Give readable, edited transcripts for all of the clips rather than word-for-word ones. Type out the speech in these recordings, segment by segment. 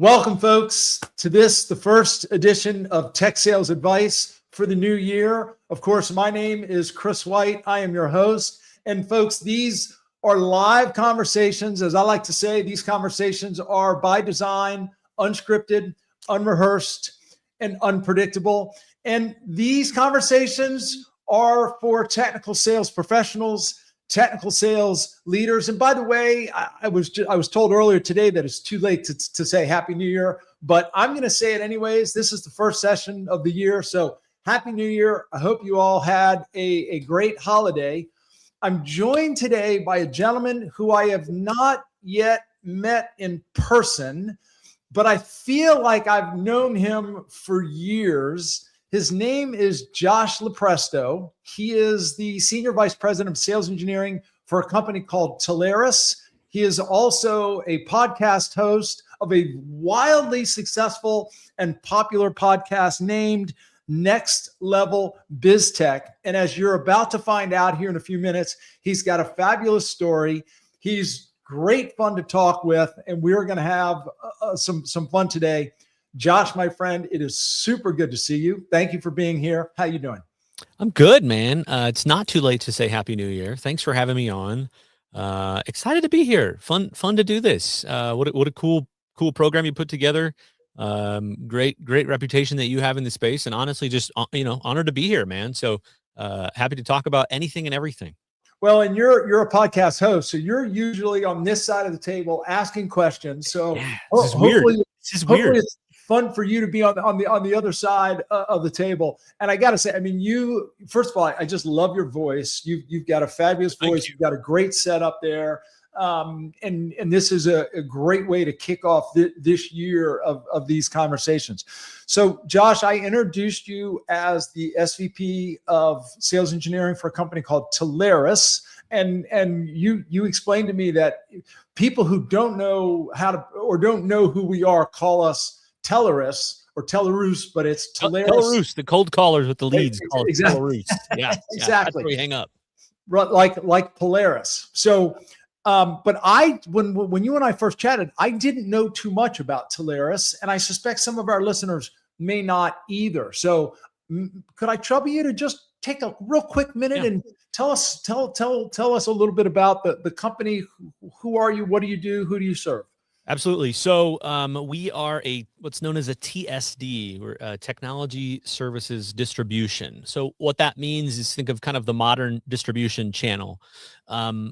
Welcome, folks, to the first edition of Tech Sales Advice for the new year. Of course, my name is Chris White. I am your host. And folks, these are live conversations. As I like to say, these conversations are by design, unscripted, unrehearsed, and unpredictable. And these conversations are for technical sales professionals, technical sales leaders. And by the way, I was told earlier today that it's too late to say Happy New Year, but I'm going to say it anyways. This is the first session of the year. So Happy New Year. I hope you all had a great holiday. I'm joined today by a gentleman who I have not yet met in person, but I feel like I've known him for years. His name is Josh Lupresto. He is the Senior Vice President of Sales Engineering for a company called Telarus. He is also a podcast host of a wildly successful and popular podcast named Next Level Biz Tech. And as you're about to find out here in a few minutes, he's got a fabulous story. He's great fun to talk with, and we're going to have some fun today. Josh, my friend, it is super good to see you. Thank you for being here. How you doing? I'm good, man. It's not too late to say Happy New Year. Thanks for having me on. Excited to be here. Fun to do this. What a cool program you put together. Great reputation that you have in the space, and honestly, just honored to be here, man. So happy to talk about anything and everything. Well, and you're a podcast host, so you're usually on this side of the table asking questions. So yeah, this is weird. Hopefully it's fun for you to be on the other side of the table. And I got to say, I mean, you, first of all, I just love your voice. You've got a fabulous voice. You've got a great setup there. And this is a great way to kick off this year of these conversations. So Josh, I introduced you as the SVP of Sales Engineering for a company called Telarus. And you explained to me that people who don't know how to, or don't know who we are, call us Telarus or Telarus, but it's Telarus. Telarus, the cold callers with the leads. Exactly. Telarus. Yeah, exactly. That's where we hang up. Like Polaris. So, but when you and I first chatted, I didn't know too much about Telarus, and I suspect some of our listeners may not either. So, could I trouble you to just take a real quick minute and tell us a little bit about the company? Who are you? What do you do? Who do you serve? Absolutely. So we are what's known as a TSD, or Technology Services Distribution. So what that means is, think of kind of the modern distribution channel.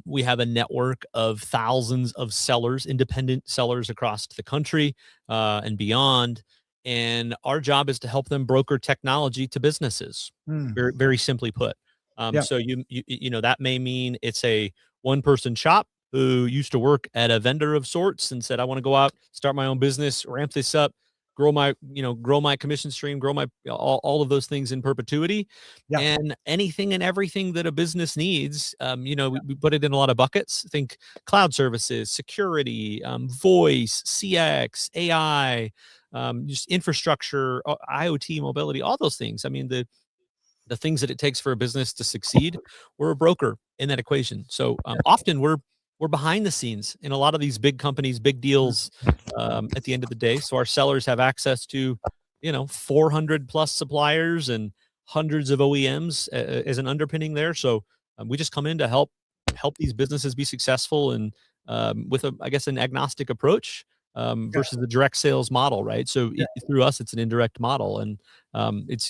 We have a network of thousands of sellers, independent sellers across the country and beyond. And our job is to help them broker technology to businesses, very, very simply put. So you that may mean it's a one-person shop who used to work at a vendor of sorts and said, I want to go out, start my own business, ramp this up, grow my commission stream, grow my all of those things in perpetuity. Yeah. And anything and everything that a business needs, we put it in a lot of buckets. Think cloud services, security, voice, CX, AI, just infrastructure, IoT, mobility, all those things. I mean, the things that it takes for a business to succeed, we're a broker in that equation. So often we're behind the scenes in a lot of these big companies, big deals at the end of the day. So our sellers have access to, 400 plus suppliers and hundreds of OEMs as an underpinning there. So we just come in to help these businesses be successful, and with an agnostic approach versus the direct sales model, right? So through us, it's an indirect model, and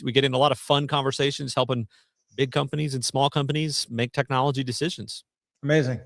we get in a lot of fun conversations helping big companies and small companies make technology decisions. Amazing.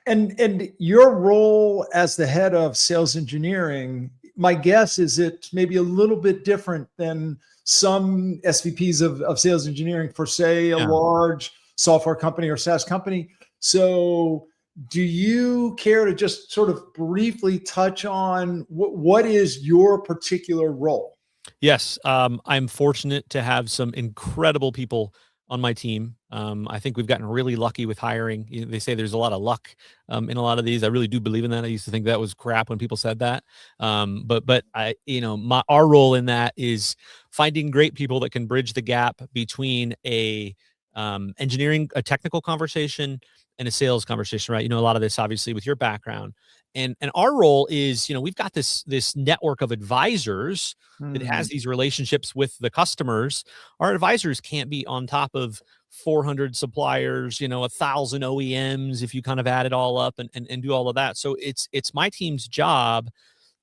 And your role as the head of sales engineering, my guess is it maybe a little bit different than some SVPs of sales engineering for, say, a large software company or SaaS company. So do you care to just sort of briefly touch on what is your particular role? Yes. I'm fortunate to have some incredible people on my team. I think we've gotten really lucky with hiring. They say there's a lot of luck in a lot of these. I really do believe in that. I used to think that was crap when people said that. But our role in that is finding great people that can bridge the gap between a technical conversation and a sales conversation, right? A lot of this obviously with your background. And our role is, we've got this network of advisors that has Mm. these relationships with the customers. Our advisors can't be on top of 400 suppliers, 1,000 OEMs, if you kind of add it all up and do all of that. So it's my team's job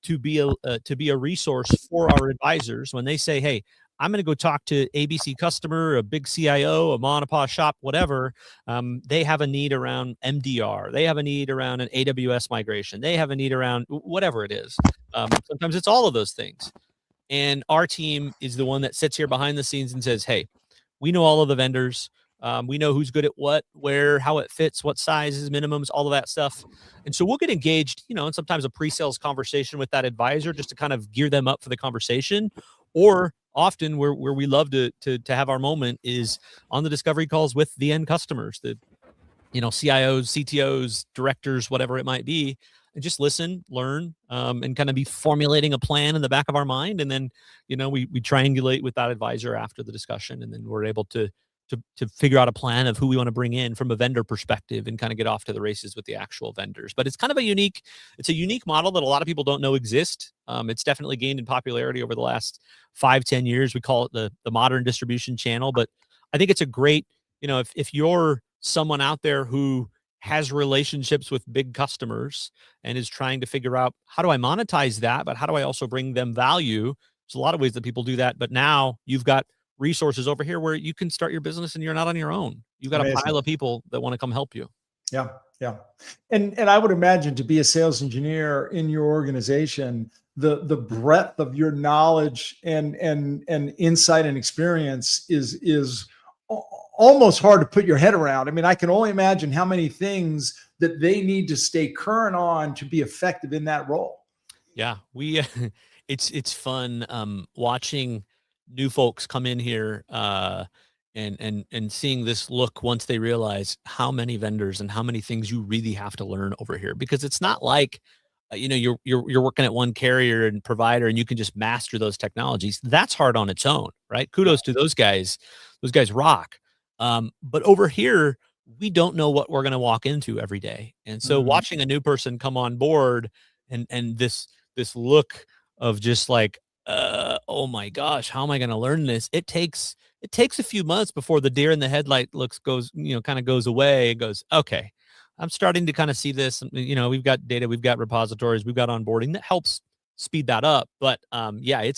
to be a resource for our advisors when they say, "Hey, I'm going to go talk to ABC customer, a big CIO, a mom and pop shop, whatever. They have a need around MDR. They have a need around an AWS migration. They have a need around whatever it is. Sometimes it's all of those things. And our team is the one that sits here behind the scenes and says, "Hey, we know all of the vendors. We know who's good at what, where, how it fits, what sizes, minimums, all of that stuff." And so we'll get engaged, and sometimes a pre-sales conversation with that advisor just to kind of gear them up for the conversation. Or often where we love to have our moment is on the discovery calls with the end customers, the CIOs, CTOs, directors, whatever it might be, and just listen, learn, and kind of be formulating a plan in the back of our mind. And then, we triangulate with that advisor after the discussion, and then we're able to figure out a plan of who we want to bring in from a vendor perspective and kind of get off to the races with the actual vendors. But it's kind of a unique model that a lot of people don't know exist. It's definitely gained in popularity over the last 5-10 years. We call it the modern distribution channel, but I think it's a great, if you're someone out there who has relationships with big customers and is trying to figure out, how do I monetize that, but how do I also bring them value? There's a lot of ways that people do that, but now you've got resources over here where you can start your business and you're not on your own. You've got Amazing. a pile of people that want to come help you. Yeah. Yeah. And I would imagine, to be a sales engineer in your organization, the breadth of your knowledge and insight and experience is almost hard to put your head around. I mean, I can only imagine how many things that they need to stay current on to be effective in that role. Yeah, we it's fun watching new folks come in here and seeing this look once they realize how many vendors and how many things you really have to learn over here, because it's not like you're working at one carrier and provider and you can just master those technologies. That's hard on its own, right? Kudos to those guys. Those guys rock. But over here, we don't know what we're going to walk into every day. And so watching a new person come on board and this look of just like, oh my gosh, how am I going to learn this? It takes a few months before the deer in the headlight kind of goes away and goes, okay, I'm starting to kind of see this. We've got data, we've got repositories, we've got onboarding that helps speed that up. But yeah,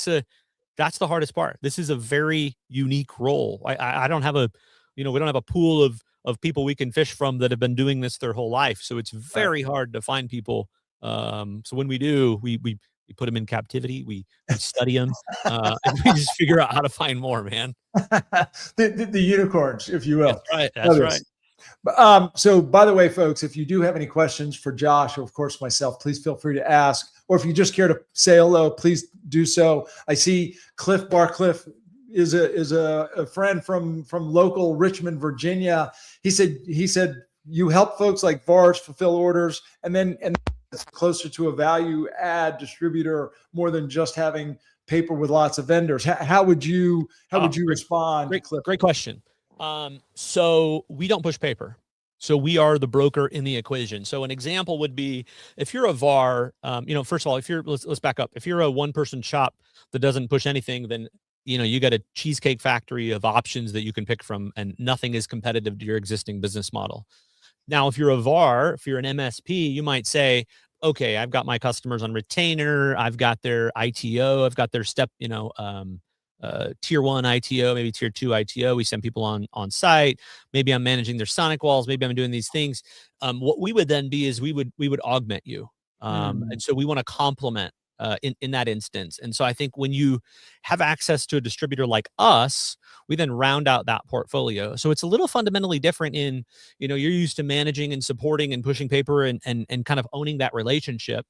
that's the hardest part. This is a very unique role. I don't have we don't have a pool of people we can fish from that have been doing this their whole life. So it's very hard to find people. So when we do, we put them in captivity, we study them, and we just figure out how to find more, man. the unicorns, if you will. That's right. So by the way, folks, if you do have any questions for Josh, or of course myself, please feel free to ask. Or if you just care to say hello, please do so. I see Cliff Barcliff is a friend from local Richmond, Virginia. He said you help folks like VARs fulfill orders, and it's closer to a value add distributor more than just having paper with lots of vendors. How would you respond? Great question. So we don't push paper. So we are the broker in the equation. So an example would be, if you're a VAR, first of all, let's back up. If you're a one-person shop that doesn't push anything, then you got a cheesecake factory of options that you can pick from, and nothing is competitive to your existing business model. Now, if you're a VAR, if you're an MSP, you might say, okay, I've got my customers on retainer, I've got their ITO, I've got their tier 1 ITO, maybe tier 2 ITO. We send people on site. Maybe I'm managing their sonic walls. Maybe I'm doing these things. What we would then be is we would augment you. And so we want to complement in that instance. And so I think when you have access to a distributor like us, we then round out that portfolio. So it's a little fundamentally different in, you're used to managing and supporting and pushing paper and kind of owning that relationship.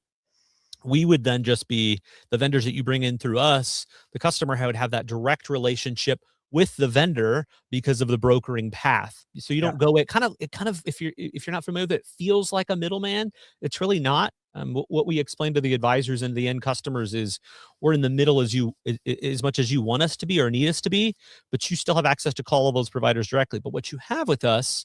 We would then just be the vendors that you bring in through us. The customer would have that direct relationship with the vendor because of the brokering path. So you don't go it kind of if you're not familiar with it, feels like a middleman. It's really not. What we explain to the advisors and the end customers is we're in the middle as much as you want us to be or need us to be, but you still have access to call all those providers directly. But what you have with us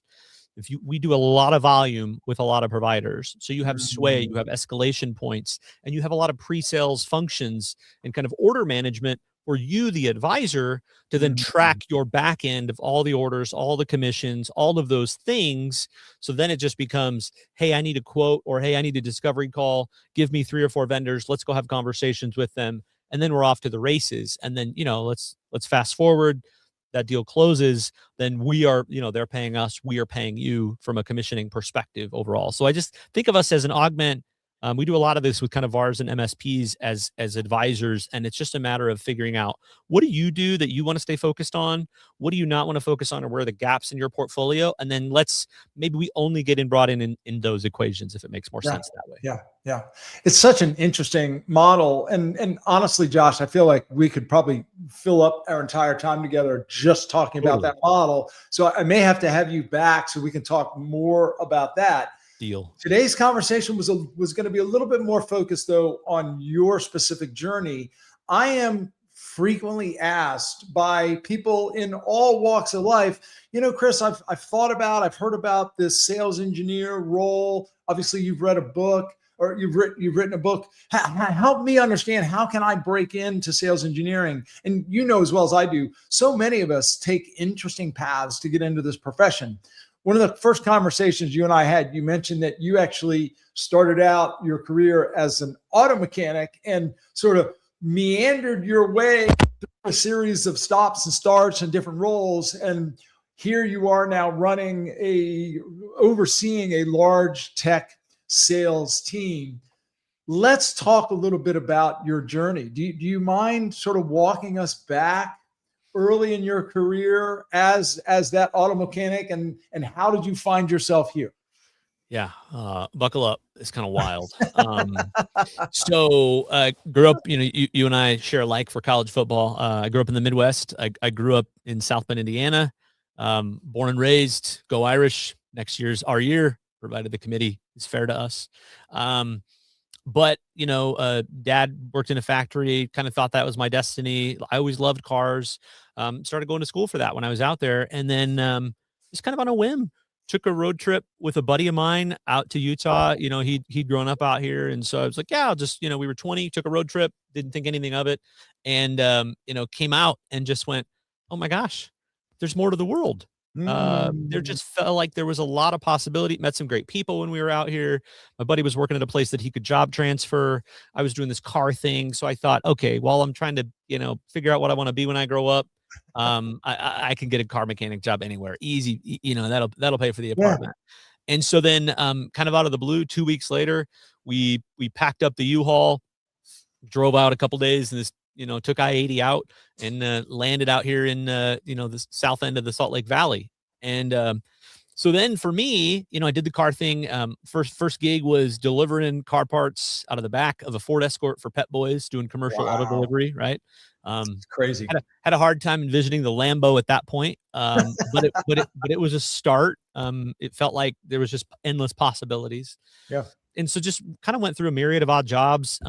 we do a lot of volume with a lot of providers. So you have sway, you have Mm. escalation points, and you have a lot of pre-sales functions and kind of order management for you, the advisor, to then Mhm. track your back end of all the orders, all the commissions, all of those things. So then it just becomes, hey, I need a quote, or hey, I need a discovery call. Give me 3 or 4 vendors. Let's go have conversations with them. And then we're off to the races. And then, let's fast forward. That deal closes, then we are, they're paying us, we are paying you from a commissioning perspective overall. So I just think of us as an augment. We do a lot of this with kind of VARs and MSPs as advisors, and it's just a matter of figuring out, what do you do that you want to stay focused on? What do you not want to focus on, or where are the gaps in your portfolio? And then maybe we only get brought in those equations if it makes more Yeah, sense that way. yeah. It's such an interesting model, and honestly, Josh, I feel like we could probably fill up our entire time together just talking about Totally. that model. So I may have to have you back so we can talk more about that. Deal. Today's conversation was going to be a little bit more focused, though, on your specific journey. I am frequently asked by people in all walks of life, Chris, I've thought about, I've heard about this sales engineer role. Obviously, you've read a book, or you've written a book. Help me understand, how can I break into sales engineering? And as well as I do, so many of us take interesting paths to get into this profession. One of the first conversations you and I had, you mentioned that you actually started out your career as an auto mechanic and sort of meandered your way through a series of stops and starts and different roles. And here you are now overseeing a large tech sales team. Let's talk a little bit about your journey. Do you mind sort of walking us back early in your career as that auto mechanic, and how did you find yourself here? Yeah, buckle up. It's kind of wild. So grew up, you and I share a like for college football. I grew up in the Midwest. I grew up in South Bend, Indiana. Born and raised, go Irish. Next year's our year, provided the committee is fair to us. But dad worked in a factory, kind of thought that was my destiny. I always loved cars. Started going to school for that when I was out there. And then just kind of on a whim, took a road trip with a buddy of mine out to Utah. He'd grown up out here. And so I was like, yeah, I'll just, we were 20, took a road trip, didn't think anything of it. And, came out and just went, oh my gosh, there's more to the world. There Mm. just felt like there was a lot of possibility. Met some great people when we were out here. My buddy was working at a place that he could job transfer. I was doing this car thing. So I thought, okay, while I'm trying to, figure out what I want to be when I grow up, I can get a car mechanic job anywhere. Easy, that'll pay for the Yeah. apartment. And so then kind of out of the blue, 2 weeks later, we packed up the U-Haul, drove out a couple days, and this took I-80 out and landed out here in the south end of the Salt Lake Valley. And so then for me, I did the car thing. First gig was delivering car parts out of the back of a Ford Escort for Pet Boys, doing commercial auto Wow. delivery, right? It's crazy. Had a hard time envisioning the Lambo at that point, but it was a start. It felt like there was just endless possibilities. Yeah. And so just kind of went through a myriad of odd jobs.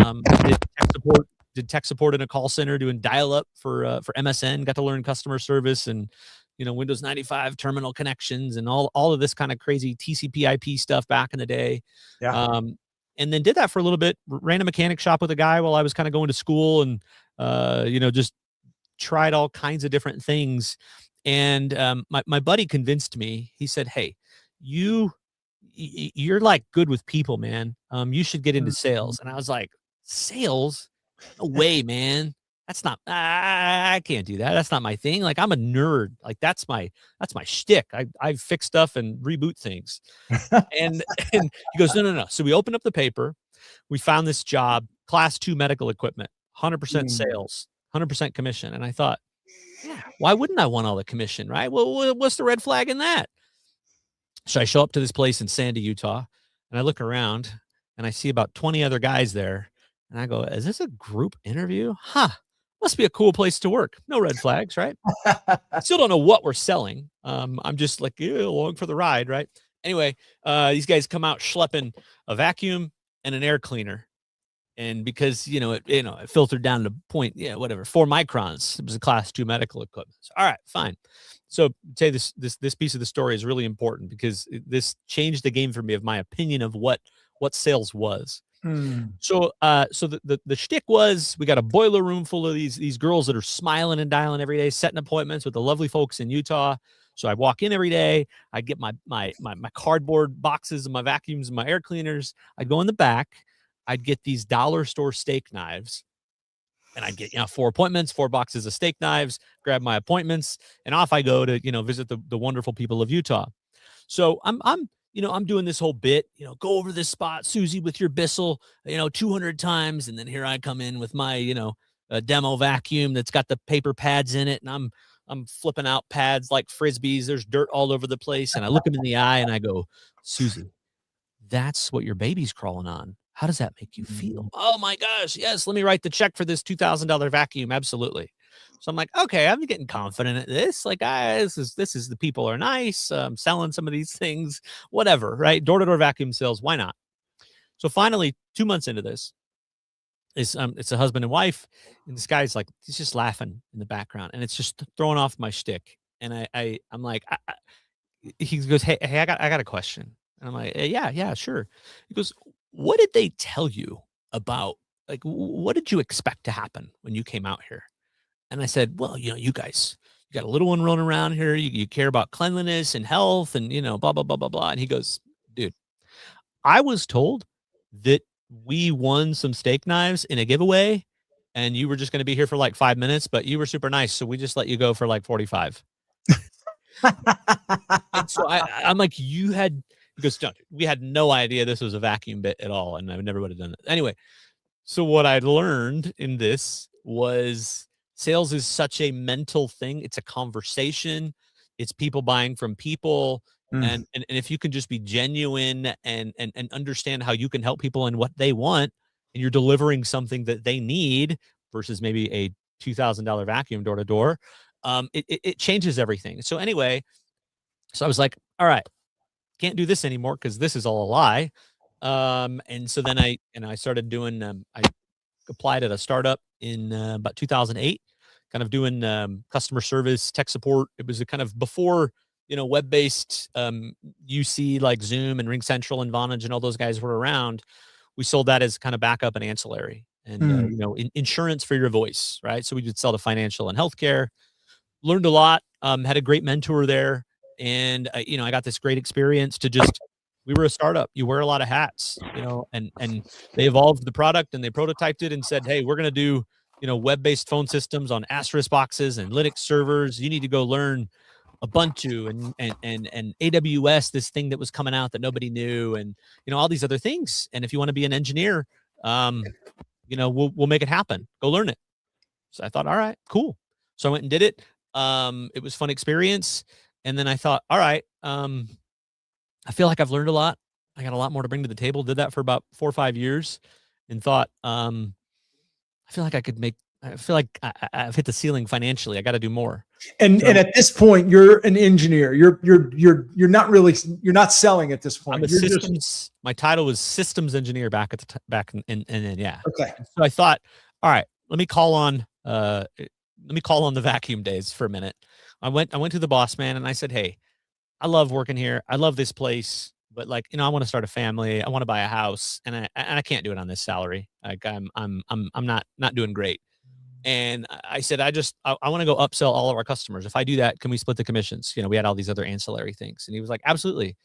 Did tech support in a call center, doing dial up for MSN. Got to learn customer service and Windows 95 terminal connections and all of this kind of crazy TCP/IP stuff back in the day. Yeah. And then did that for a little bit. Ran a mechanic shop with a guy while I was kind of going to school, and just tried all kinds of different things. And my buddy convinced me. He said, "Hey, you're like good with people, man. You should get into Mhm. sales." And I was like, "Sales? No way, man. That's not, I can't do that. That's not my thing. Like, I'm a nerd. Like, that's my shtick. I fix stuff and reboot things." And and he goes, "No, no, no." So we opened up the paper. We found this job, class 2 medical equipment, 100% Mm. sales, 100% commission. And I thought, yeah, why wouldn't I want all the commission, right? Well, what's the red flag in that? So I show up to this place in Sandy, Utah, and I look around and I see about 20 other guys there. And I go, is this a group interview? Huh. Must be a cool place to work. No red flags, right? Still don't know what we're selling. I'm just like, yeah, along for the ride, right? Anyway, these guys come out schlepping a vacuum and an air cleaner. And because, it filtered down to point, whatever, 4 microns. It was a class 2 medical equipment. So, all right, fine. So say this piece of the story is really important because this changed the game for me of my opinion of what sales was. So the shtick was we got a boiler room full of these girls that are smiling and dialing every day, setting appointments with the lovely folks in Utah. So I walk in every day. I get my cardboard boxes and my vacuums and my air cleaners. I'd go in the back. I'd get these dollar store steak knives, and I'd get 4 appointments, 4 boxes of steak knives, grab my appointments, and off I go to visit the wonderful people of Utah. So I'm doing this whole bit, go over this spot, Susie, with your Bissell, 200 times, and then here I come in with my a demo vacuum that's got the paper pads in it, and I'm flipping out pads like frisbees. There's dirt all over the place, and I look them in the eye and I go, Susie, that's what your baby's crawling on. How does that make you feel? Oh my gosh, yes, let me write the check for this $2,000 vacuum. Absolutely. So I'm like, okay, I'm getting confident at this. Like, this is the people are nice. I'm selling some of these things, whatever, right? Door-to-door vacuum sales, why not? So finally, 2 months into this, it's a husband and wife, and this guy's like, he's just laughing in the background, and it's just throwing off my shtick. And I'm like, he goes, hey, I got a question. And I'm like, yeah, sure. He goes, what did they tell you about, like, what did you expect to happen when you came out here? And I said, well, you guys, you got a little one running around here. You care about cleanliness and health and, blah, blah, blah, blah, blah. And he goes, dude, I was told that we won some steak knives in a giveaway and you were just going to be here for like 5 minutes, but you were super nice. So we just let you go for like 45. And so I'm like, because we had no idea this was a vacuum bit at all. And I never would have done it. Anyway, so what I learned in this was sales is such a mental thing. It's a conversation. It's people buying from people. And if you can just be genuine and understand how you can help people and what they want, and you're delivering something that they need versus maybe a $2,000 vacuum door to door, it changes everything. So anyway, so I was like, all right, can't do this anymore because this is all a lie. And so then I started doing, I applied at a startup in about 2008, kind of doing customer service, tech support. It was a kind of before, web-based UC like Zoom and Ring Central and Vonage and all those guys were around. We sold that as kind of backup and ancillary and, insurance for your voice, right? So we would sell to financial and healthcare. Learned a lot, had a great mentor there. And, I got this great experience we were a startup. You wear a lot of hats, and they evolved the product and they prototyped it and said, hey, we're going to do, web-based phone systems on Asterisk boxes and Linux servers. You need to go learn Ubuntu and AWS, this thing that was coming out that nobody knew, and, all these other things. And if you want to be an engineer, we'll make it happen. Go learn it. So I thought, all right, cool. So I went and did it. It was a fun experience. And then I thought, all right, I feel like I've learned a lot. I got a lot more to bring to the table. Did that for about 4 or 5 years and thought, I feel like I've hit the ceiling financially. I got to do more. And at this point, you're an engineer. You're not selling at this point. My title was systems engineer back in yeah. Okay. So I thought, all right, let me call on the vacuum days for a minute. I went to the boss man and I said, hey, I love working here. I love this place, but I want to start a family. I want to buy a house, and I can't do it on this salary. Like I'm not doing great. And I said, I want to go upsell all of our customers. If I do that, can we split the commissions? We had all these other ancillary things. And he was like, absolutely.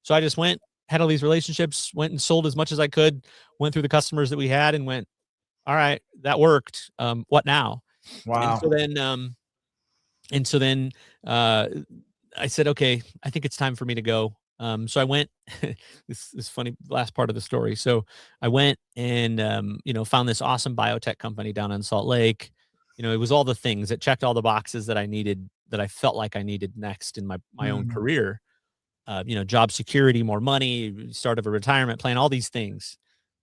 So I just had all these relationships, went and sold as much as I could, went through the customers that we had and went, all right, that worked. What now? Wow. And so then I said, okay, I think it's time for me to go. So I went, this funny last part of the story. So I went and, found this awesome biotech company down in Salt Lake. It was all the things that checked all the boxes that I needed, that I felt like I needed next in my own career. Job security, more money, start of a retirement plan, all these things.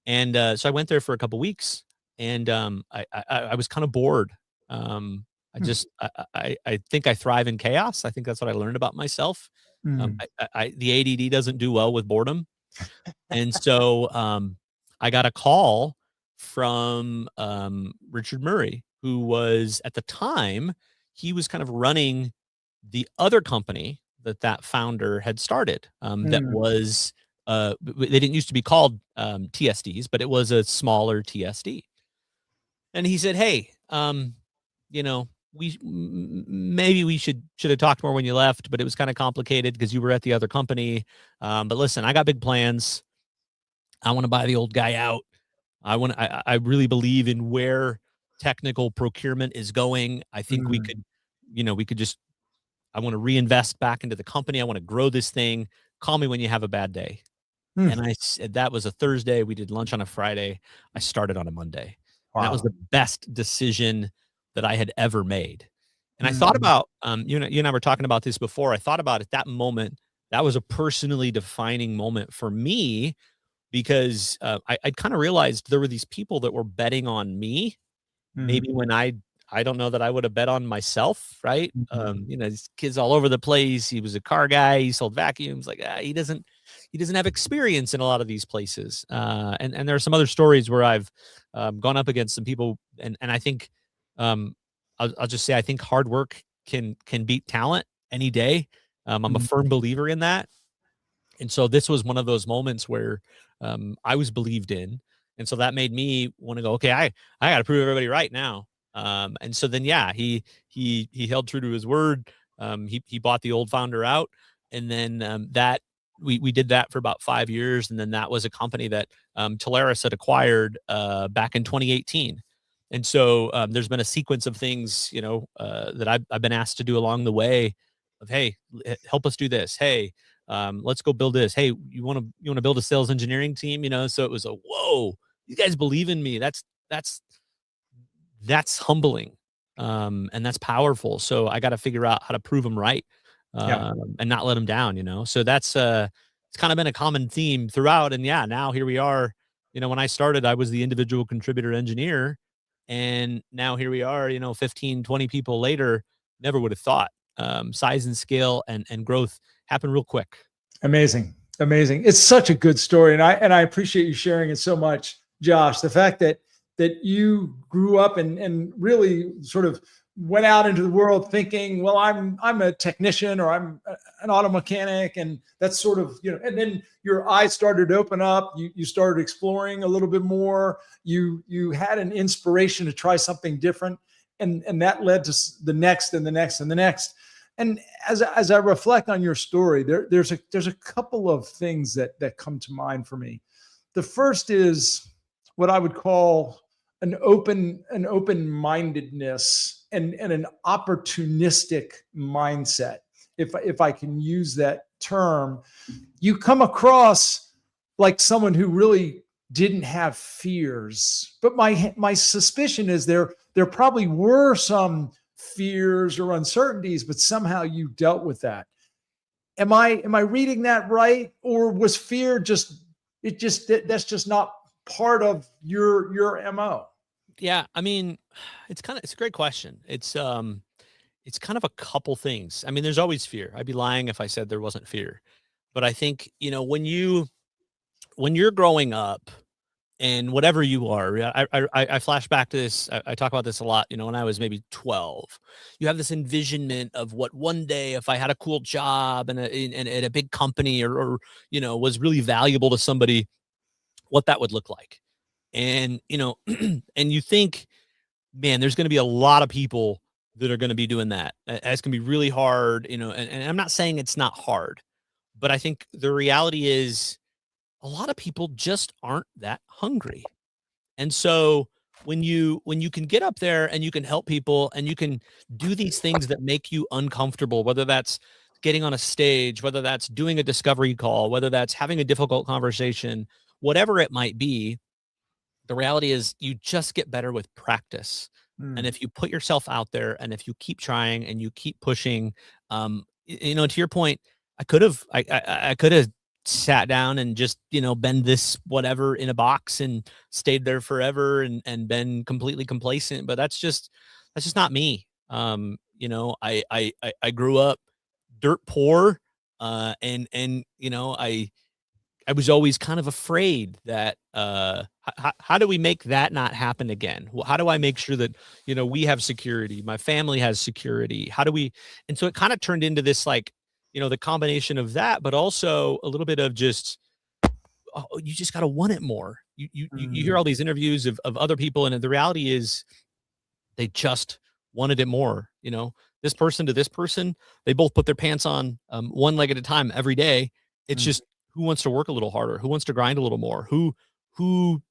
And so I went there for a couple weeks and I was kind of bored. I think I thrive in chaos. I think that's what I learned about myself. The ADD doesn't do well with boredom. And so I got a call from Richard Murray, who was at the time, he was kind of running the other company that founder had started. That Mm, was they didn't used to be called TSDs, but it was a smaller TSD. And he said, "Hey, you know, maybe we should have talked more when you left, but it was kind of complicated because you were at the other company. But listen, I got big plans. I want to buy the old guy out. I really believe in where technical procurement is going. I think we mm, could, we could just I want to reinvest back into the company. I want to grow this thing. Call me when you have a bad day." And mm. I said that was a Thursday. We did lunch on a Friday. I started on a Monday. And that was Wow. the best decision that I had ever made. And I thought Mm, about, you and I were talking about this before. I thought about at that moment, that was a personally defining moment for me because I kind of realized there were these people that were betting on me mm, maybe when I don't know that I would have bet on myself, right? mm, These kids all over the place. He was a car guy. He sold vacuums. Like he doesn't have experience in a lot of these places. And there are some other stories where I've gone up against some people, and I think um, I'll just say I think hard work can beat talent any day. I'm a mm, firm believer in that. And so this was one of those moments where I was believed in. And so that made me want to go, okay, I got to prove everybody right now. And so then, yeah, he held true to his word. He bought the old founder out, and then that we did that for about 5 years, and then that was a company that Telarus had acquired back in 2018. And so there's been a sequence of things, that I've been asked to do along the way. Of hey, help us do this. Hey, let's go build this. Hey, you want to build a sales engineering team? So it was a whoa. You guys believe in me. That's humbling, and that's powerful. So I got to figure out how to prove them right, yeah. and not let them down. So that's it's kind of been a common theme throughout. And yeah, now here we are. When I started, I was the individual contributor engineer, and now here we are. 15, 20 people later. Never would have thought. Size and scale and growth happen real quick. Amazing. Amazing. It's such a good story. And I appreciate you sharing it so much, Josh. The fact that you grew up and really sort of went out into the world thinking, well, I'm a technician or I'm an auto mechanic. And that's sort of, and then your eyes started to open up. You started exploring a little bit more. You had an inspiration to try something different. And that led to the next and the next and the next. And as I reflect on your story, there's a couple of things that come to mind for me. The first is what I would call an open mindedness and an opportunistic mindset, if I can use that term. You come across like someone who really didn't have fears, but my suspicion is there probably were some fears or uncertainties, but somehow you dealt with that. Am I reading that right, or was fear that's just not part of your mo? Yeah, I mean, it's a great question. It's kind of a couple things. I mean, there's always fear. I'd be lying if I said there wasn't fear. But I think, when you're growing up and whatever you are, I flash back to this. I talk about this a lot. When I was maybe 12, you have this envisionment of what one day, if I had a cool job and at a big company or was really valuable to somebody, what that would look like. And, and you think, man, there's going to be a lot of people that are going to be doing that. It's going to be really hard, and I'm not saying it's not hard, but I think the reality is a lot of people just aren't that hungry. And so when you can get up there and you can help people and you can do these things that make you uncomfortable, whether that's getting on a stage, whether that's doing a discovery call, whether that's having a difficult conversation, whatever it might be, the reality is you just get better with practice. And Mm, if you put yourself out there and if you keep trying and you keep pushing, to your point, I could have sat down and just, been this whatever in a box and stayed there forever and been completely complacent. But that's just not me. I grew up dirt poor, and I was always kind of afraid that how do we make that not happen again? How do I make sure that, we have security, my family has security? How do we? And so it kind of turned into this, like, the combination of that, but also a little bit of just, oh, you just got to want it more. You hear Mm, all these interviews of other people, and the reality is they just wanted it more. This person to this person, they both put their pants on, one leg at a time every day. It's mm, just, who wants to work a little harder, who wants to grind a little more, who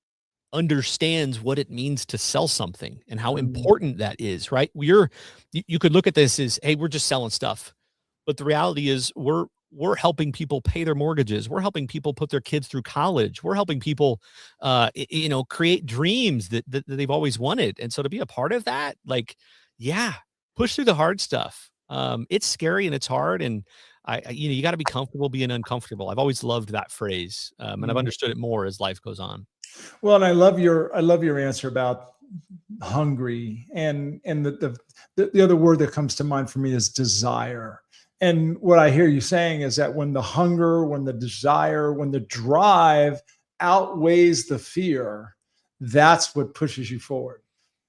understands what it means to sell something and how mm, important that is, right? You could look at this as, hey, we're just selling stuff. But the reality is, we're helping people pay their mortgages. We're helping people put their kids through college. We're helping people, create dreams that they've always wanted. And so to be a part of that, like, yeah, push through the hard stuff. It's scary and it's hard, and you got to be comfortable being uncomfortable. I've always loved that phrase, and I've mm. understood it more as life goes on. Well, and I love your answer about hungry, and the other word that comes to mind for me is desire. And what I hear you saying is that when the hunger, when the desire, when the drive outweighs the fear, that's what pushes you forward.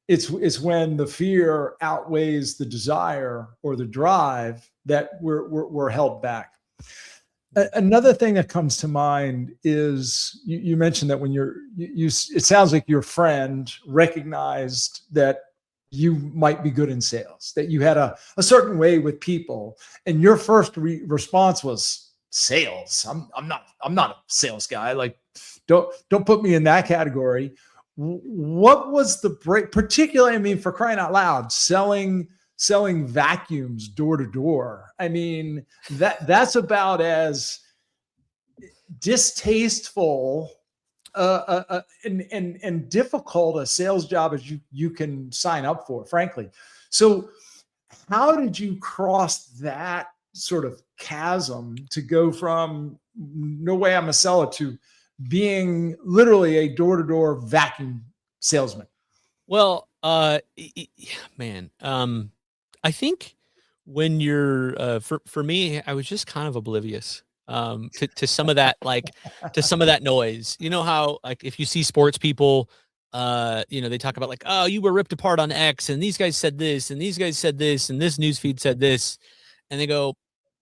It's when the fear outweighs the desire or the drive that we're held back. Another thing that comes to mind is you mentioned that when it sounds like your friend recognized that you might be good in sales, that you had a certain way with people, and your first response was sales. I'm not a sales guy. Like, don't put me in that category. What was the break, particularly, I mean, for crying out loud, selling vacuums door to door? I mean, that's about as distasteful and difficult a sales job as you can sign up for, frankly. So how did you cross that sort of chasm to go from no way I'm a seller to being literally a door-to-door vacuum salesman? Well, man, I think when you're, for me, I was just kind of oblivious, to some of that, like, to some of that noise. You know how, like, if you see sports people, they talk about, like, oh, you were ripped apart on X, and these guys said this, and these guys said this, and this news feed said this, and they go,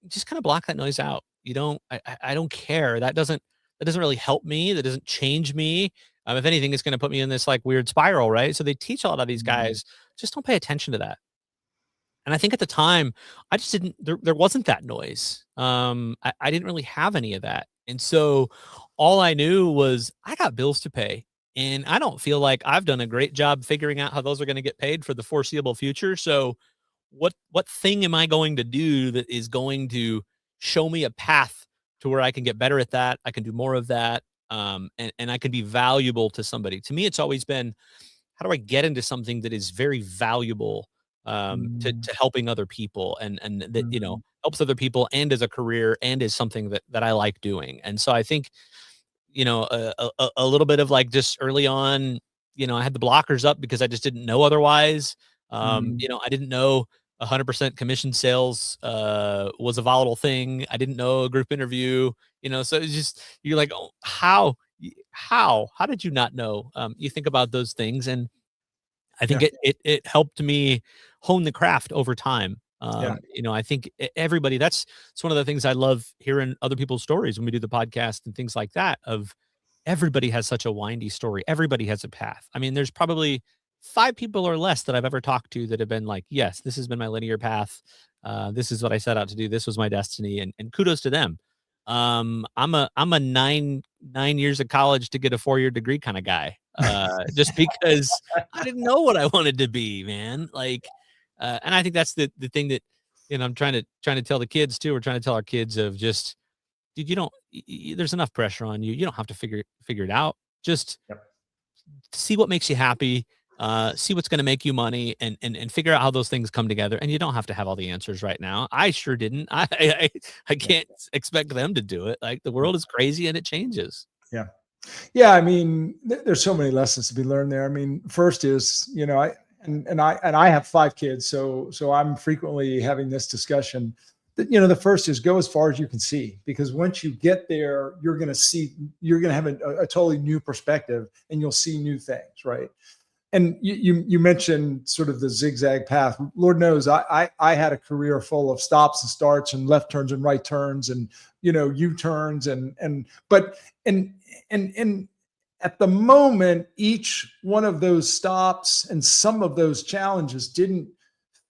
just kind of block that noise out. You don't, I don't care. That doesn't really help me. That doesn't change me. If anything, it's going to put me in this, like, weird spiral, right? So they teach a lot of these Mm, guys, just don't pay attention to that. And I think at the time, I just didn't, there wasn't that noise. I didn't really have any of that. And so all I knew was I got bills to pay. And I don't feel like I've done a great job figuring out how those are going to get paid for the foreseeable future. So what thing am I going to do that is going to show me a path to where I can get better at that? I can do more of that. And I can be valuable to somebody. To me, it's always been, how do I get into something that is very valuable, mm, to helping other people, and that, mm, helps other people, and as a career, and is something that I like doing. And so I think, a little bit of, like, just early on, I had the blockers up because I just didn't know otherwise. mm. I didn't know 100% commission sales was a volatile thing. I didn't know a group interview, so it's just, you're like, oh, how did you not know? You think about those things, and I think Yeah, it helped me hone the craft over time. yeah. I think everybody, it's one of the things I love hearing other people's stories when we do the podcast and things like that. Of everybody has such a windy story. Everybody has a path. I mean, there's probably 5 people or less that I've ever talked to that have been like, yes, this has been my linear path. This is what I set out to do. This was my destiny, and kudos to them. I'm a 9 years of college to get a 4-year degree kind of guy. Just because I didn't know what I wanted to be, man. Like, and I think that's the thing that, I'm trying to tell the kids too. We're trying to tell our kids of just, dude, you don't. There's enough pressure on you. You don't have to figure it out. Just Yep. see what makes you happy. See what's going to make you money, and figure out how those things come together. And you don't have to have all the answers right now. I sure didn't. I can't expect them to do it. Like, the world is crazy and it changes. Yeah. Yeah. I mean, there's so many lessons to be learned there. I mean, first is, I have 5 kids, so I'm frequently having this discussion. the first is go as far as you can see, because once you get there, you're going to have a totally new perspective, and you'll see new things, right? And you mentioned sort of the zigzag path. Lord knows I had a career full of stops and starts and left turns and right turns and U-turns but at the moment, each one of those stops and some of those challenges didn't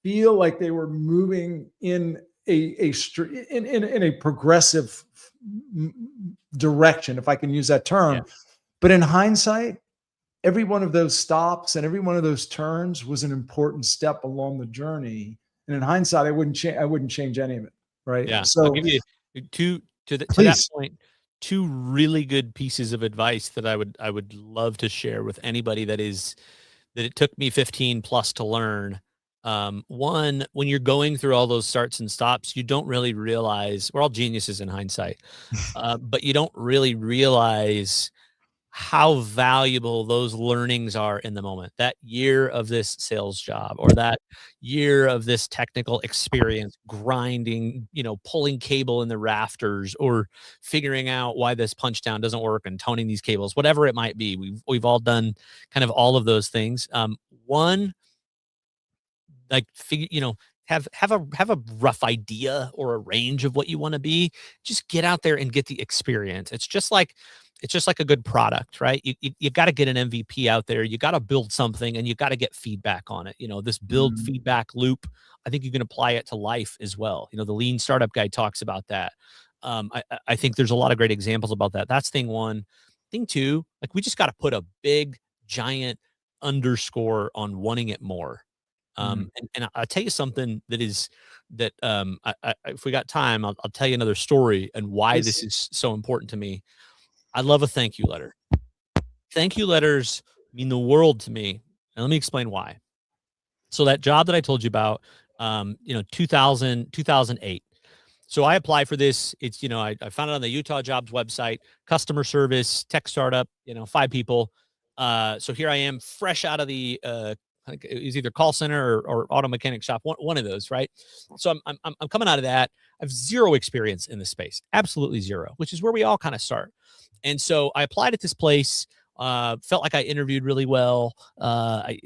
feel like they were moving in a progressive direction, if I can use that term. Yeah. But in hindsight, every one of those stops and every one of those turns was an important step along the journey. And in hindsight, I wouldn't change any of it. Right. Yeah. So I'll give you to that point, two really good pieces of advice that I would love to share with anybody that it took me 15 plus to learn. One, when you're going through all those starts and stops, you don't really realize, we're all geniuses in hindsight, but you don't really realize how valuable those learnings are in the moment. That year of this sales job, or that year of this technical experience, grinding, pulling cable in the rafters, or figuring out why this punch down doesn't work and toning these cables, whatever it might be. We've all done kind of all of those things. One, like have a rough idea or a range of what you want to be. Just get out there and get the experience. It's just like a good product, right? You got to get an MVP out there. You got to build something, and you got to get feedback on it. This build feedback loop, I think you can apply it to life as well. The lean startup guy talks about that. I think there's a lot of great examples about that. That's thing one. Thing two, like, we just got to put a big giant underscore on wanting it more. And I'll tell you something that if we got time, I'll tell you another story and why this is so important to me. I love a thank you letter. Thank you letters mean the world to me. And let me explain why. So that job that I told you about, 2008. So I applied for this. It's, I found it on the Utah Jobs website, customer service, tech startup, 5 people. So here I am, fresh out of the, I think it was either call center or auto mechanic shop, one of those, right? So I'm coming out of that. I have zero experience in this space, absolutely zero, which is where we all kind of start. And so I applied at this place. Felt like I interviewed really well. But I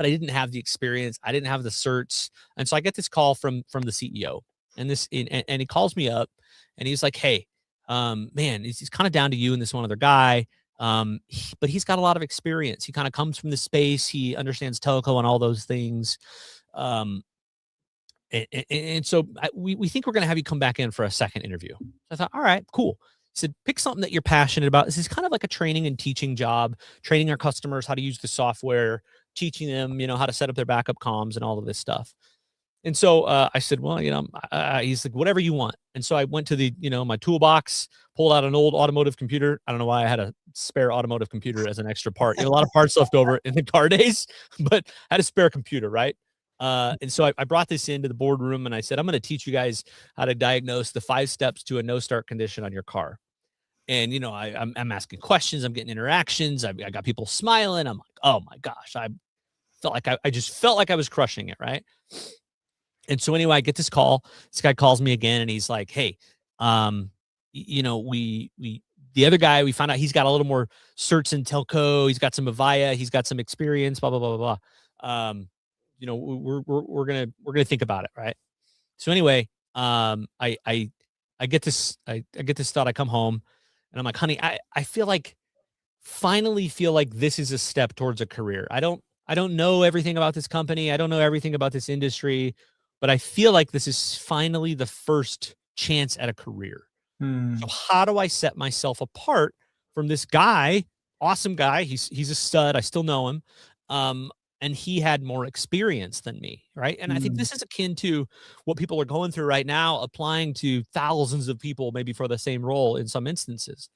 didn't have the experience. I didn't have the certs. And so I get this call from the CEO, and he calls me up, and he's like, "Hey, man, he's kind of down to you and this one other guy. But he's got a lot of experience. He kind of comes from the space. He understands telco and all those things. And so we think we're going to have you come back in for a second interview." So I thought, all right, cool. He said, pick something that you're passionate about. This is kind of like a training and teaching job, training our customers how to use the software, teaching them, how to set up their backup comms and all of this stuff. And so I said, well, he's like, whatever you want. And so I went to the, my toolbox, pulled out an old automotive computer. I don't know why I had a spare automotive computer as an extra part. A lot of parts left over in the car days, but I had a spare computer, right? And so I brought this into the boardroom, and I said, I'm going to teach you guys how to diagnose the 5 steps to a no start condition on your car. And, I'm asking questions. I'm getting interactions. I got people smiling. I'm like, oh my gosh, I just felt like I was crushing it. Right. And so anyway, I get this call. This guy calls me again, and he's like, hey, the other guy, we found out he's got a little more certs in telco. He's got some Avaya. He's got some experience, blah, blah, blah, blah, blah. We're going to think about it. Right. So anyway, I get this thought. I come home, and I'm like, honey, I finally feel like this is a step towards a career. I don't know everything about this company. I don't know everything about this industry, but I feel like this is finally the first chance at a career. So how do I set myself apart from this guy? Awesome guy. He's a stud. I still know him. And he had more experience than me, right? And I think this is akin to what people are going through right now, applying to thousands of people, maybe for the same role in some instances.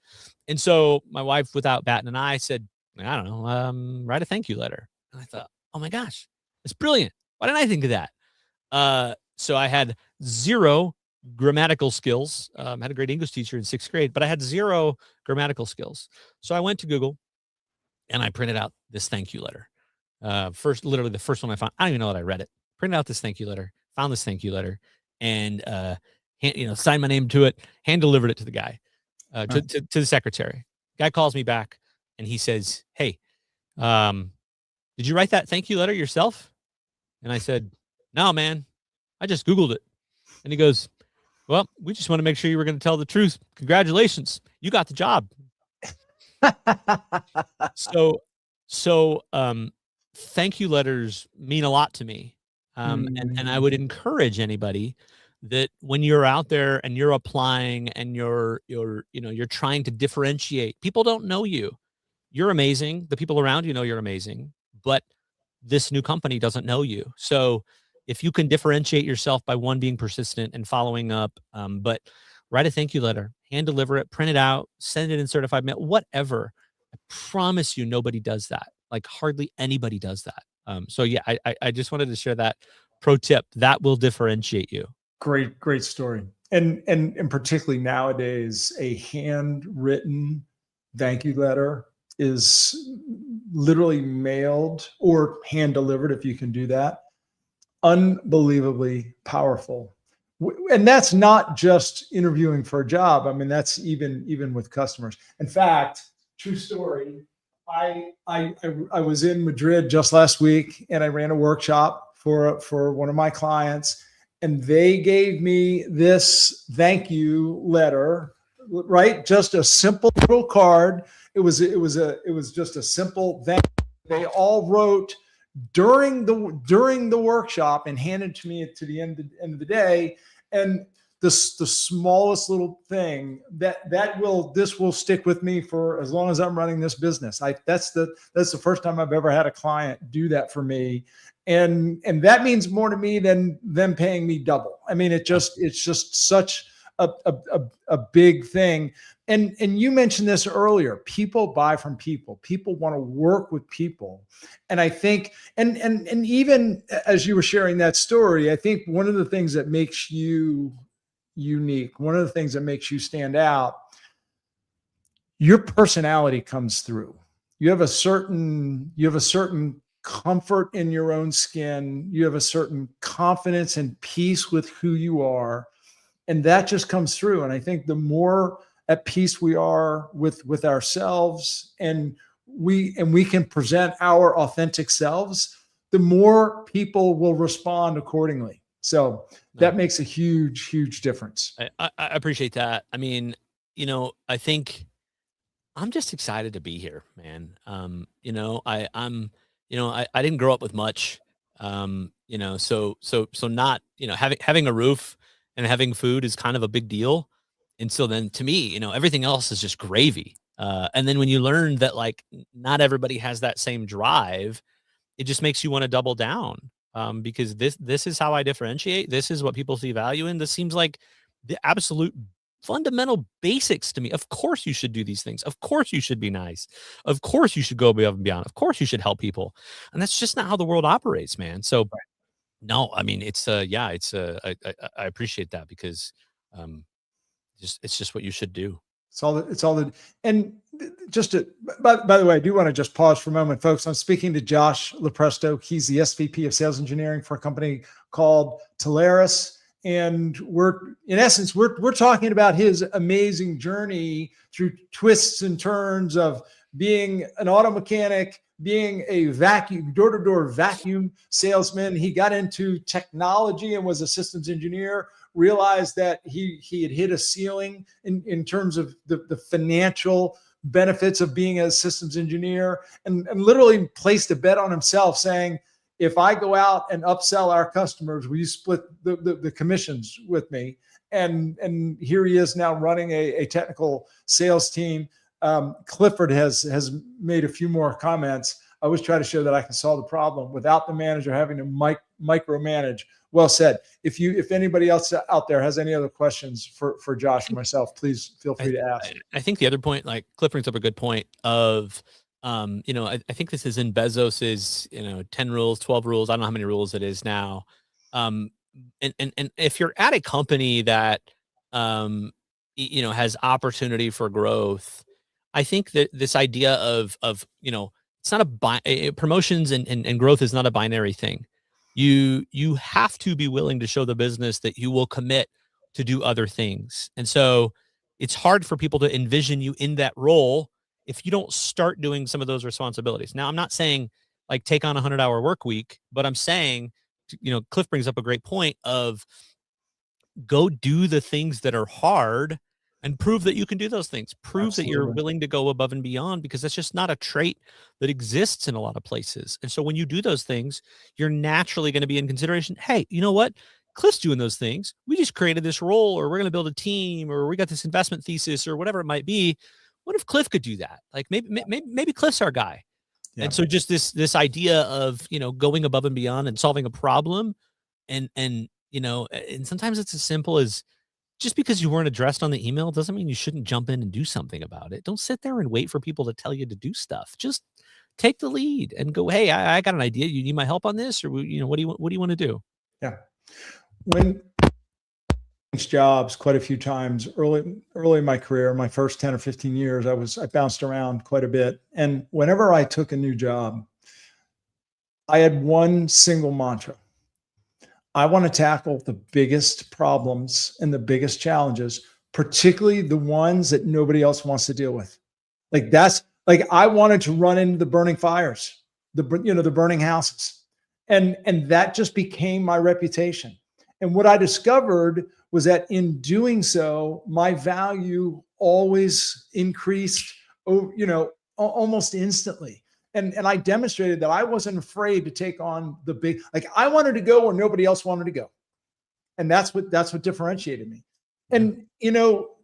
And so my wife, without batting an eye, said, I don't know, write a thank you letter. And I thought, oh my gosh, it's brilliant. Why didn't I think of that? So I had zero grammatical skills. Had a great English teacher in 6th grade, but I had zero grammatical skills. So I went to Google, and I printed out this thank you letter. Literally the first one I found. I don't even know that I read it. Printed out this thank you letter, found this thank you letter, and signed my name to it, hand delivered it to the guy, to the secretary. Guy calls me back and he says, "Hey, did you write that thank you letter yourself?" And I said, "No, man, I just Googled it." And he goes, "Well, we just want to make sure you were going to tell the truth. Congratulations, you got the job." So, thank you letters mean a lot to me. And I would encourage anybody that when you're out there and you're applying and you're trying to differentiate, people don't know you. You're amazing. The people around you know you're amazing, but this new company doesn't know you. So if you can differentiate yourself by one, being persistent and following up, but write a thank you letter, hand deliver it, print it out, send it in certified mail, whatever. I promise you, nobody does that. Like hardly anybody does that. So yeah, I just wanted to share that pro tip that will differentiate you. Great story. And particularly nowadays, a handwritten thank you letter is literally mailed or hand delivered, if you can do that. Unbelievably powerful. And that's not just interviewing for a job. I mean, that's even with customers. In fact, true story. I was in Madrid just last week, and I ran a workshop for one of my clients, and they gave me this thank you letter, right? Just a simple little card. It was just a simple thank you. They all wrote during the workshop and handed to me to the end of the day. And the smallest little thing this will stick with me for as long as I'm running this business. That's the first time I've ever had a client do that for me. And that means more to me than them paying me double. I mean, it's just such a big thing. And you mentioned this earlier, people buy from people. People want to work with people. And I think, and even as you were sharing that story, I think one of the things that makes you unique, one of the things that makes you stand out, your personality comes through. You have a certain comfort in your own skin. You have a certain confidence and peace with who you are. And that just comes through. And I think the more at peace we are with ourselves, and we can present our authentic selves, the more people will respond accordingly. So that makes a huge difference. I appreciate that. I mean, I think I'm just excited to be here, man. I didn't grow up with much, so not, having a roof and having food is kind of a big deal. And so then to me, everything else is just gravy. And then when you learn that like not everybody has that same drive, it just makes you want to double down. Because this is how I differentiate. This is what people see value in. This seems like the absolute fundamental basics to me. Of course you should do these things. Of course you should be nice. Of course you should go above and beyond. Of course you should help people. And that's just not how the world operates, man. So no, I mean, I appreciate that because, it's just what you should do. And just to, by the way, I do want to just pause for a moment, folks. I'm speaking to Josh Lupresto. He's the SVP of Sales Engineering for a company called Telarus. And in essence, we're talking about his amazing journey through twists and turns of being an auto mechanic, being a door-to-door vacuum salesman. He got into technology and was a systems engineer, realized that he had hit a ceiling in terms of the financial benefits of being a systems engineer, and literally placed a bet on himself saying, if I go out and upsell our customers, will you split the commissions with me? And here he is now running a technical sales team. Clifford has made a few more comments. I always try to show that I can solve the problem without the manager having to micromanage. Well said. If anybody else out there has any other questions for Josh or myself, please feel free to ask. I think the other point, like Cliff brings up a good point of, I think this is in Bezos's, 10 rules, 12 rules. I don't know how many rules it is now. And if you're at a company that, has opportunity for growth, I think that this idea of, it's not promotions and growth is not a binary thing. you have to be willing to show the business that you will commit to do other things. And so it's hard for people to envision you in that role if you don't start doing some of those responsibilities. Now, I'm not saying like take on a 100-hour work week, but I'm saying, Cliff brings up a great point of go do the things that are hard and prove that you can do those things. Prove that you're Absolutely. willing to go above and beyond, because that's just not a trait that exists in a lot of places. And so when you do those things, you're naturally going to be in consideration. Hey, you know what? Cliff's doing those things. We just created this role, or we're going to build a team, or we got this investment thesis, or whatever it might be. What if Cliff could do that? Like maybe Cliff's our guy. Yeah. And so just this idea of, going above and beyond and solving a problem, and and sometimes it's as simple as, just because you weren't addressed on the email doesn't mean you shouldn't jump in and do something about it. Don't sit there and wait for people to tell you to do stuff. Just take the lead and go, hey, I got an idea. You need my help on this? Or, what do you want to do? Yeah. When jobs quite a few times early in my career, my first 10 or 15 years, I bounced around quite a bit. And whenever I took a new job, I had one single mantra. I want to tackle the biggest problems and the biggest challenges, particularly the ones that nobody else wants to deal with. I wanted to run into the burning fires, the burning houses. And that just became my reputation. And what I discovered was that in doing so, my value always increased, almost instantly. And I demonstrated that I wasn't afraid to take on the big, I wanted to go where nobody else wanted to go. And that's what differentiated me. And,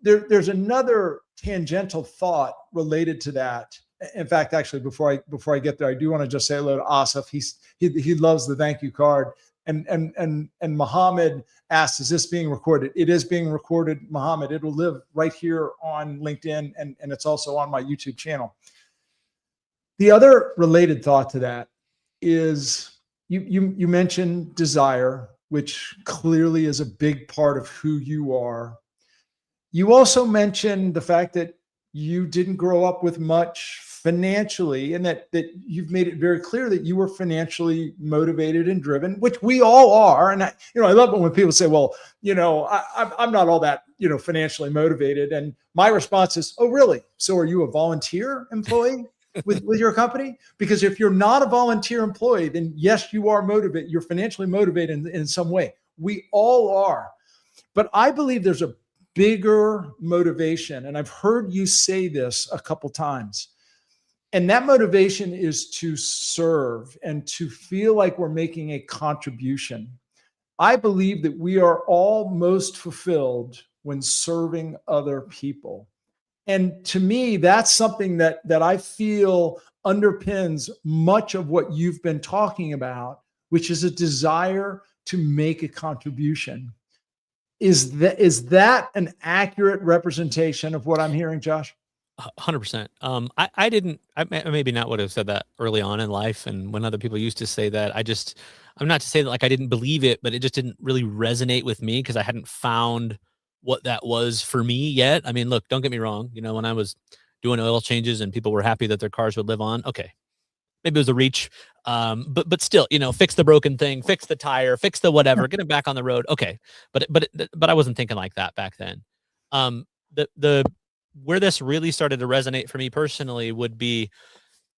there's another tangential thought related to that. In fact, actually, before I get there, I do want to just say hello to Asif. He loves the thank you card. And Mohammed asked, is this being recorded? It is being recorded, Mohammed. It'll live right here on LinkedIn, and it's also on my YouTube channel. The other related thought to that is you mentioned desire, which clearly is a big part of who you are. You also mentioned the fact that you didn't grow up with much financially, and that you've made it very clear that you were financially motivated and driven, which we all are. And I love it when people say, well, I'm not all that, financially motivated. And my response is, oh, really? So are you a volunteer employee with your company? Because if you're not a volunteer employee, then yes, you are motivated. You're financially motivated in some way. We all are. But I believe there's a bigger motivation. And I've heard you say this a couple times. And that motivation is to serve and to feel like we're making a contribution. I believe that we are all most fulfilled when serving other people. And to me, that's something that I feel underpins much of what you've been talking about, which is a desire to make a contribution. Is that an accurate representation of what I'm hearing, Josh? 100%. I maybe not would have said that early on in life. And when other people used to say that, I'm not to say that I didn't believe it, but it just didn't really resonate with me because I hadn't found what that was for me yet. I mean, look, don't get me wrong. When I was doing oil changes and people were happy that their cars would live on, okay, maybe it was a reach. But still, fix the broken thing, fix the tire, fix the whatever, get it back on the road. Okay. But I wasn't thinking like that back then. Where this really started to resonate for me personally would be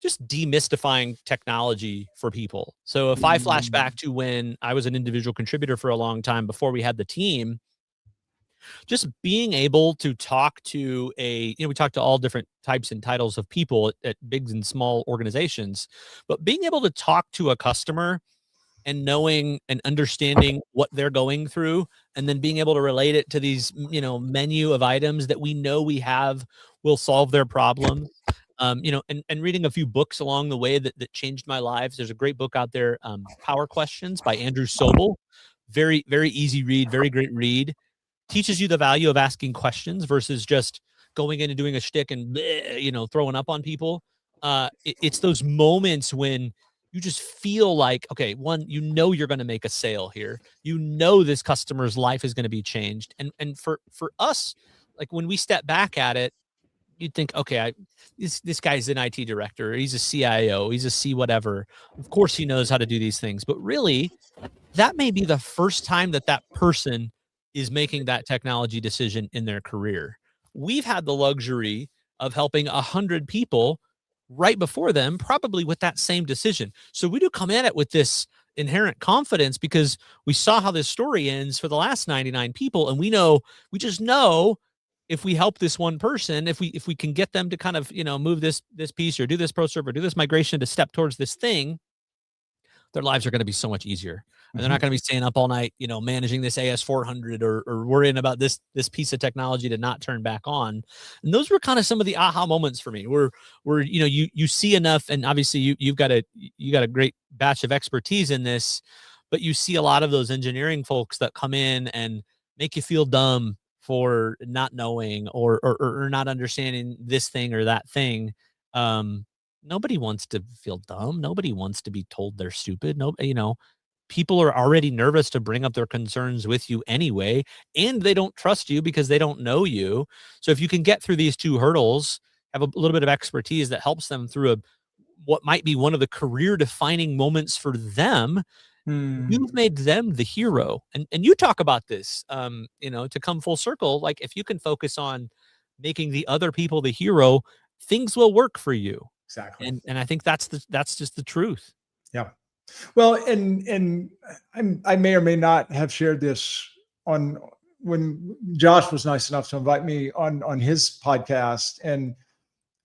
just demystifying technology for people. So if I flash back to when I was an individual contributor for a long time before we had the team, just being able to talk to we talk to all different types and titles of people at big and small organizations, but being able to talk to a customer and knowing and understanding what they're going through, and then being able to relate it to these, menu of items that we know we have will solve their problem. And reading a few books along the way that changed my life. There's a great book out there, Power Questions by Andrew Sobel. Very, very easy read, very great read. Teaches you the value of asking questions versus just going in and doing a shtick and, throwing up on people. It's those moments when you just feel like, okay, one, you're going to make a sale here. This customer's life is going to be changed. And for us, like when we step back at it, you'd think, okay, this guy's an IT director, he's a CIO, he's a C whatever. Of course he knows how to do these things. But really, that may be the first time that that person is making that technology decision in their career. We've had the luxury of helping 100 people right before them, probably with that same decision. So we do come at it with this inherent confidence because we saw how this story ends for the last 99 people. And we just know if we help this one person, if we can get them to kind of, move this piece or do this pro serve or do this migration to step towards this thing, their lives are going to be so much easier. And they're not going to be staying up all night, managing this AS400 or worrying about this piece of technology to not turn back on. And those were kind of some of the aha moments for me where you see enough, and obviously you've got a great batch of expertise in this, but you see a lot of those engineering folks that come in and make you feel dumb for not knowing or not understanding this thing or that thing. Nobody wants to feel dumb. Nobody wants to be told they're stupid. No, people are already nervous to bring up their concerns with you anyway, and they don't trust you because they don't know you. So if you can get through these two hurdles, have a little bit of expertise that helps them through what might be one of the career defining moments for them, you've made them the hero. And you talk about this, to come full circle, like if you can focus on making the other people the hero, things will work for you. Exactly. And I think that's just the truth. Yeah. Well, and I may or may not have shared this on when Josh was nice enough to invite me on his podcast. And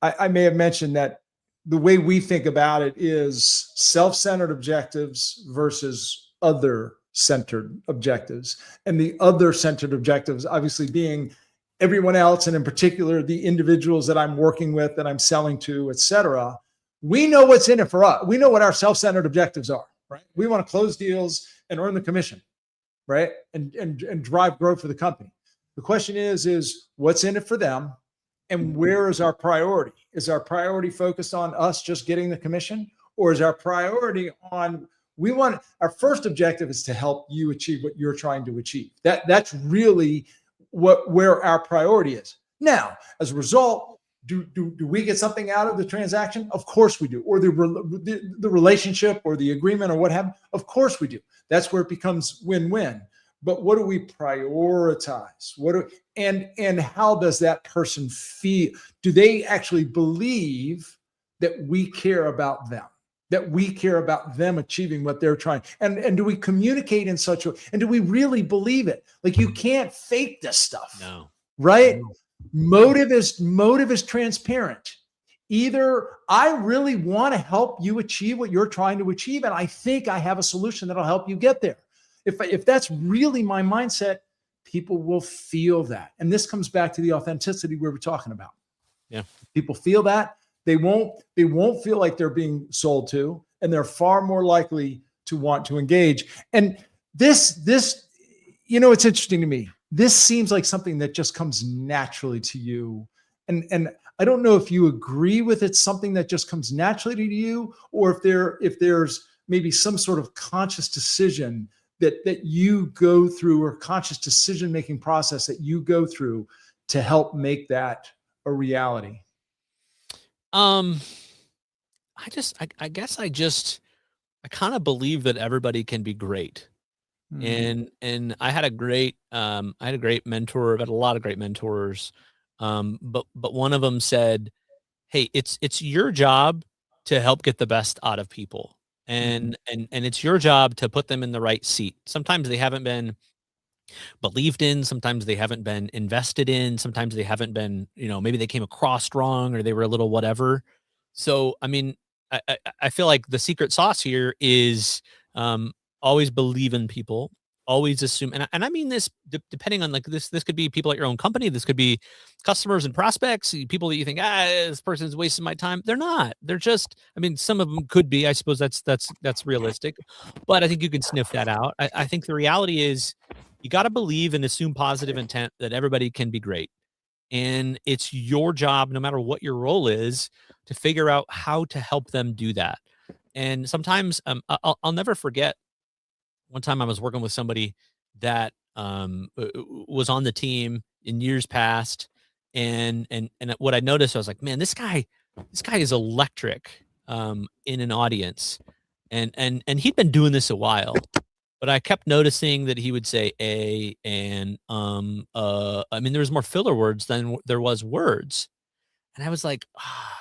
I may have mentioned that the way we think about it is self-centered objectives versus other-centered objectives. And the other-centered objectives obviously being everyone else, and in particular, the individuals that I'm working with, that I'm selling to, et cetera. We know what's in it for us. We know what our self-centered objectives are, right? We want to close deals and earn the commission, right? And drive growth for the company. The question is what's in it for them, and where is our priority? Is our priority focused on us just getting the commission, or is our priority on our first objective is to help you achieve what you're trying to achieve? That's really where our priority is. Now, as a result, do we get something out of the transaction? Of course we do. Or the relationship or the agreement or what have you? Of course we do. That's where it becomes win-win. But what do we prioritize? And how does that person feel? Do they actually believe that we care about them? That we care about them achieving what they're trying? And do we communicate in such a way? And do we really believe it? Like, you can't fake this stuff. No. Right? No. Motive is transparent. Either I really want to help you achieve what you're trying to achieve, and I think I have a solution that'll help you get there. If that's really my mindset, people will feel that. And this comes back to the authenticity we were talking about. Yeah. People feel that. They won't feel like they're being sold to, and they're far more likely to want to engage. And this, it's interesting to me. This seems like something that just comes naturally to you. And I don't know if you agree with it, something that just comes naturally to you, or if there's maybe some sort of conscious decision that you go through, or conscious decision-making process that you go through to help make that a reality. I guess I kind of believe that everybody can be great. And I had a great mentor. I've had a lot of great mentors. But one of them said, "Hey, it's your job to help get the best out of people. And it's your job to put them in the right seat. Sometimes they haven't been believed in, sometimes they haven't been invested in, sometimes they haven't been, maybe they came across wrong or they were a little whatever. So, I mean, I feel like the secret sauce here is always believe in people, always assume, and I mean this depending on, like, this could be people at your own company, this could be customers and prospects, people that you think, this person's wasting my time. They're not. They're just, I mean, some of them could be. I suppose that's realistic, but I think you can sniff that out. I think the reality is you got to believe and assume positive intent that everybody can be great. And it's your job, no matter what your role is, to figure out how to help them do that. And sometimes I'll never forget one time I was working with somebody that was on the team in years past, and what I noticed, I was like, man, this guy is electric in an audience, and he'd been doing this a while, but I kept noticing that he would say a and I mean, there was more filler words than there was words, and I was like, ah,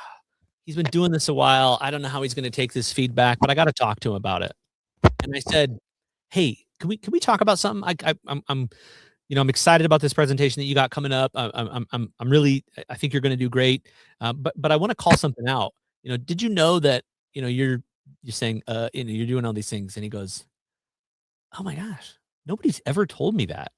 he's been doing this a while. I don't know how he's going to take this feedback, but I got to talk to him about it. And I said, hey, can we talk about something? I'm I'm excited about this presentation that you got coming up. I'm really, I think you're going to do great. But I want to call something out. Did you know that, you're saying, you're doing all these things? And he goes, oh my gosh, nobody's ever told me that.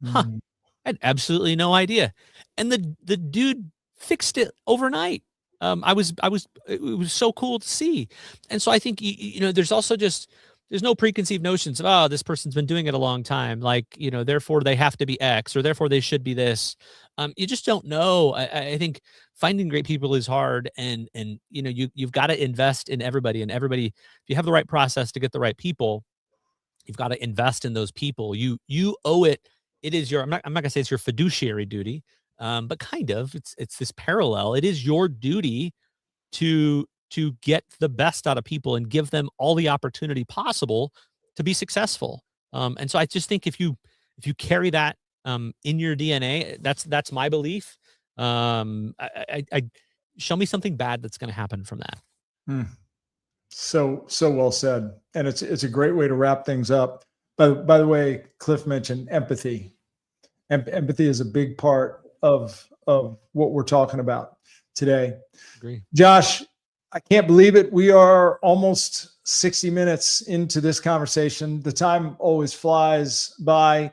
Huh. Mm. I had absolutely no idea. And the dude fixed it overnight. It was so cool to see. And so I think, there's also there's no preconceived notions of, oh, this person's been doing it a long time. Like, therefore they have to be X or therefore they should be this. You just don't know. I think finding great people is hard. And you've got to invest in everybody, and everybody, if you have the right process to get the right people, you've got to invest in those people. You owe it. It is your, I'm not gonna say it's your fiduciary duty, but kind of, it's this parallel. It is your duty to get the best out of people and give them all the opportunity possible to be successful. And so I just think if you carry that in your DNA, that's my belief. I show me something bad that's going to happen from that. Mm. So well said, and it's a great way to wrap things up. By the way, Cliff mentioned empathy. Empathy is a big part of what we're talking about today. Agree. Josh, I can't believe it. We are almost 60 minutes into this conversation. The time always flies by.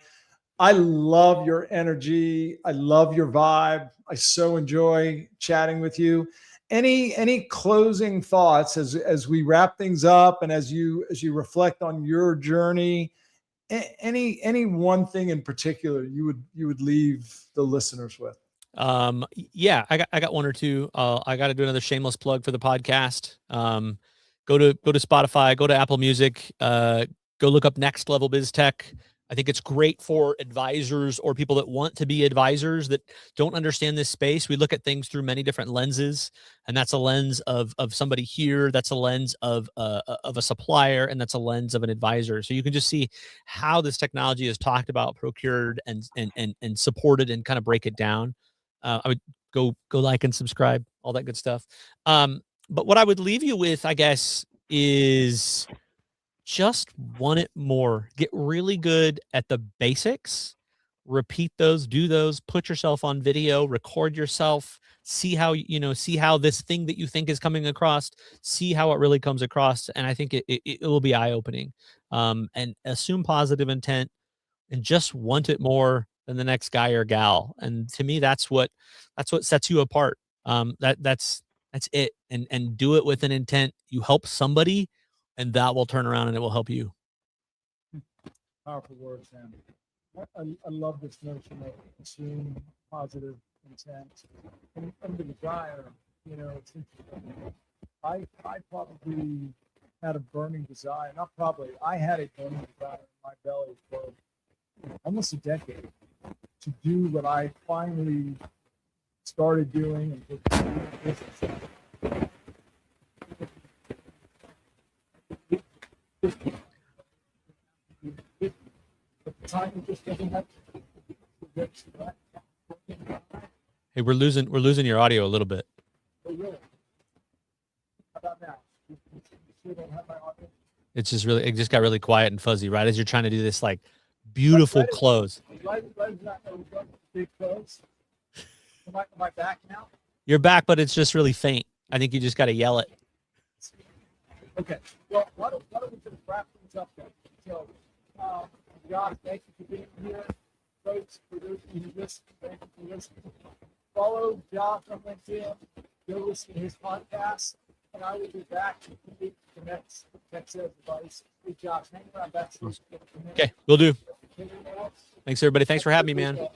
I love your energy. I love your vibe. I so enjoy chatting with you. Any closing thoughts as we wrap things up and as you reflect on your journey? Any one thing in particular you would leave the listeners with? Yeah, I got one or two. I got to do another shameless plug for the podcast. Go to Spotify, go to Apple Music, go look up Next Level Biz Tech. I think it's great for advisors or people that want to be advisors that don't understand this space. We look at things through many different lenses, and that's a lens of somebody here. That's a lens of a supplier, and that's a lens of an advisor. So you can just see how this technology is talked about, procured, and supported, and kind of break it down. I would go like and subscribe, all that good stuff. But what I would leave you with, I guess, is just want it more. Get really good at the basics. Repeat those, do those, put yourself on video, record yourself, see how, see how this thing that you think is coming across, see how it really comes across. And I think it will be eye-opening. And assume positive intent and just want it more than the next guy or gal. And to me, that's what sets you apart. That's it. And do it with an intent. You help somebody, and that will turn around and it will help you. Powerful words, Sam. I love this notion of assume positive intent and the desire. It's interesting. I probably had a burning desire. Not probably. I had a burning desire in my belly for almost a decade to do what I finally started doing and did business. Hey, we're losing your audio a little bit. Oh, really? How about now? You still don't have my audio? It just got really quiet and fuzzy right as you're trying to do this like beautiful close. Big close. Am I back now? You're back, but it's just really faint. I think you just got to yell it. Okay. Well, why don't we just wrap things up then? So, Josh, thank you for being here. Folks, for those of you who listen, thank you for listening. Follow Josh on LinkedIn. Go listen to his podcast. And I will be back to complete the next tech sales advice. Hey, Josh, hang around back. Okay, we'll do. Thanks, everybody. Thanks for having me, man.